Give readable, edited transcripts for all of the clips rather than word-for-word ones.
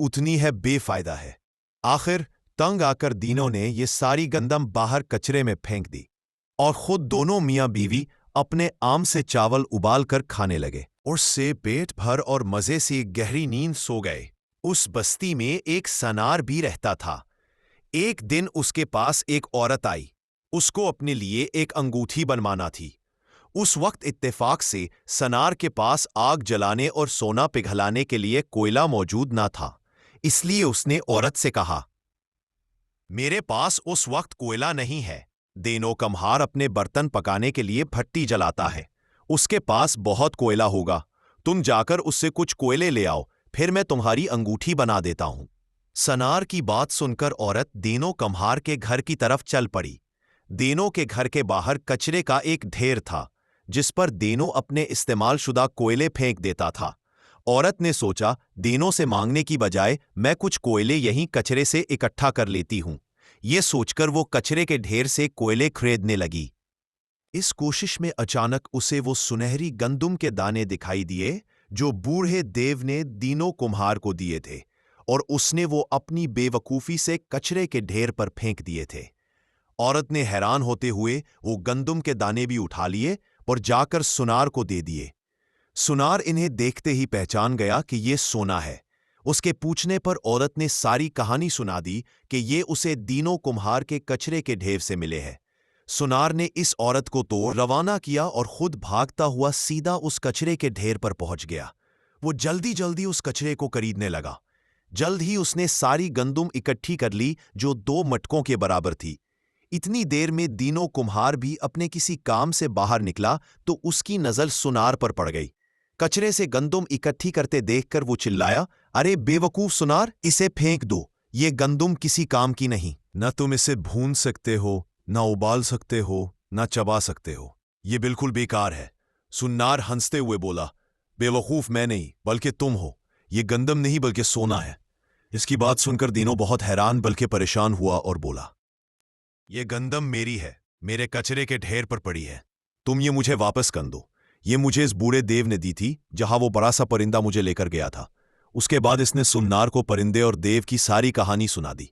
उतनी है बेफायदा है। आखिर तंग आकर दीनो ने ये सारी गंदम बाहर कचरे में फेंक दी और खुद दोनों मियां बीवी अपने आम से चावल उबाल कर खाने लगे और से पेट भर और मजे से गहरी नींद सो गए। उस बस्ती में एक सनार भी रहता था। एक दिन उसके पास एक औरत आई। उसको अपने लिए एक अंगूठी बनवाना थी। उस वक्त इत्तेफाक से सनार के पास आग जलाने और सोना पिघलाने के लिए कोयला मौजूद ना था, इसलिए उसने औरत से कहा, मेरे पास उस वक्त कोयला नहीं है। देनो कम्हार अपने बर्तन पकाने के लिए भट्टी जलाता है, उसके पास बहुत कोयला होगा। तुम जाकर उससे कुछ कोयले ले आओ, फिर मैं तुम्हारी अंगूठी बना देता हूं। सनार की बात सुनकर औरत देनो कम्हार के घर की तरफ चल पड़ी। देनो के घर के बाहर कचरे का एक ढेर था, जिस पर देनो अपने इस्तेमालशुदा कोयले फेंक देता था। औरत ने सोचा, देनो से मांगने की बजाय मैं कुछ कोयले यहीं कचरे से इकट्ठा कर लेती हूं। ये सोचकर वो कचरे के ढेर से कोयले खरीदने लगी। इस कोशिश में अचानक उसे वो सुनहरी गंदुम के दाने दिखाई दिए जो बूढ़े देव ने दीनो कुम्हार को दिए थे, और उसने वो अपनी बेवकूफी से कचरे के ढेर पर फेंक दिए थे। औरत ने हैरान होते हुए वो गंदुम के दाने भी उठा लिए और जाकर सुनार को दे दिए। सुनार इन्हें देखते ही पहचान गया कि ये सोना है। उसके पूछने पर औरत ने सारी कहानी सुना दी कि ये उसे दीनो कुम्हार के कचरे के ढेर से मिले हैं। सुनार ने इस औरत को तो रवाना किया और खुद भागता हुआ सीधा उस कचरे के ढेर पर पहुंच गया। वो जल्दी जल्दी उस कचरे को खरीदने लगा। जल्द ही उसने सारी गंदुम इकट्ठी कर ली जो 2 मटकों के बराबर थी। इतनी देर में दीनो कुम्हार भी अपने किसी काम से बाहर निकला तो उसकी नजर सुनार पर पड़ गई। कचरे से गंदुम इकट्ठी करते देखकर वो चिल्लाया, अरे बेवकूफ सुनार, इसे फेंक दो, ये गंदुम किसी काम की नहीं। न तुम इसे भून सकते हो, न उबाल सकते हो, न चबा सकते हो, ये बिल्कुल बेकार है। सुनार हंसते हुए बोला, बेवकूफ मैं नहीं बल्कि तुम हो, ये गंदम नहीं बल्कि सोना है। इसकी बात सुनकर दीनो बहुत हैरान बल्कि परेशान हुआ और बोला, ये गंदम मेरी है, मेरे कचरे के ढेर पर पड़ी है, तुम ये मुझे वापस कर दो। ये मुझे इस बूढ़े देव ने दी थी जहां वो बड़ा सा परिंदा मुझे लेकर गया था। उसके बाद इसने सुन्नार को परिंदे और देव की सारी कहानी सुना दी।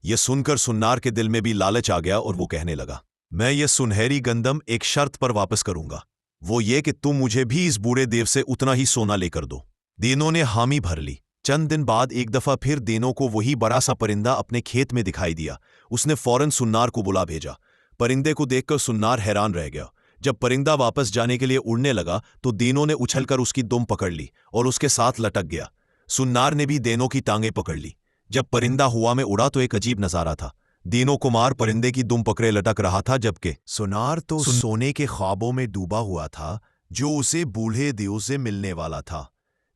ये सुनकर सुन्नार के दिल में भी लालच आ गया और वो कहने लगा, मैं ये सुनहरी गंदम एक शर्त पर वापस करूंगा, वो ये कि तुम मुझे भी इस बूढ़े देव से उतना ही सोना लेकर दो। देनो ने हामी भर ली। चंद दिन बाद एक दफा फिर देनो को वही बड़ा सा परिंदा अपने खेत में दिखाई दिया। उसने फौरन सुन्नार को बुला भेजा। परिंदे को देखकर सुन्नार हैरान रह गया। जब परिंदा वापस जाने के लिए उड़ने लगा तो देनो ने उछलकर उसकी दुम पकड़ ली और उसके साथ लटक गया। सुन्नार ने भी देनो की टांगें पकड़ ली। जब परिंदा हुआ में उड़ा तो एक अजीब नजारा था। देनो कुमार परिंदे की दुम पकड़े लटक रहा था, जबकि सुनार तो सोने के ख्वाबों में डूबा हुआ था जो उसे बूढ़े देव से मिलने वाला था।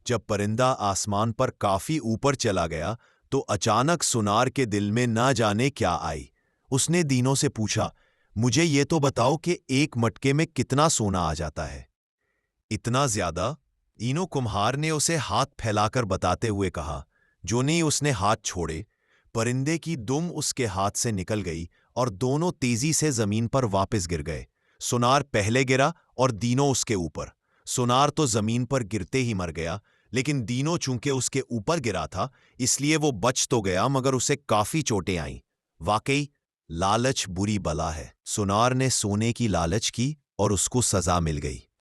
जब परिंदा आसमान पर काफी ऊपर चला गया तो अचानक सुनार के दिल में ना जाने क्या आई। उसने दीनो से पूछा, मुझे ये तो बताओ कि एक मटके में कितना सोना आ जाता है? इतना ज्यादा? दीनो कुम्हार ने उसे हाथ फैलाकर बताते हुए कहा। जो नहीं उसने हाथ छोड़े, परिंदे की दुम उसके हाथ से निकल गई और दोनों तेजी से जमीन पर वापस गिर गए। सुनार पहले गिरा और दीनो उसके ऊपर। सुनार तो जमीन पर गिरते ही मर गया, लेकिन दीनो चूंकि उसके ऊपर गिरा था इसलिए वो बच तो गया, मगर उसे काफी चोटें आईं। वाकई लालच बुरी बला है। सुनार ने सोने की लालच की और उसको सजा मिल गई।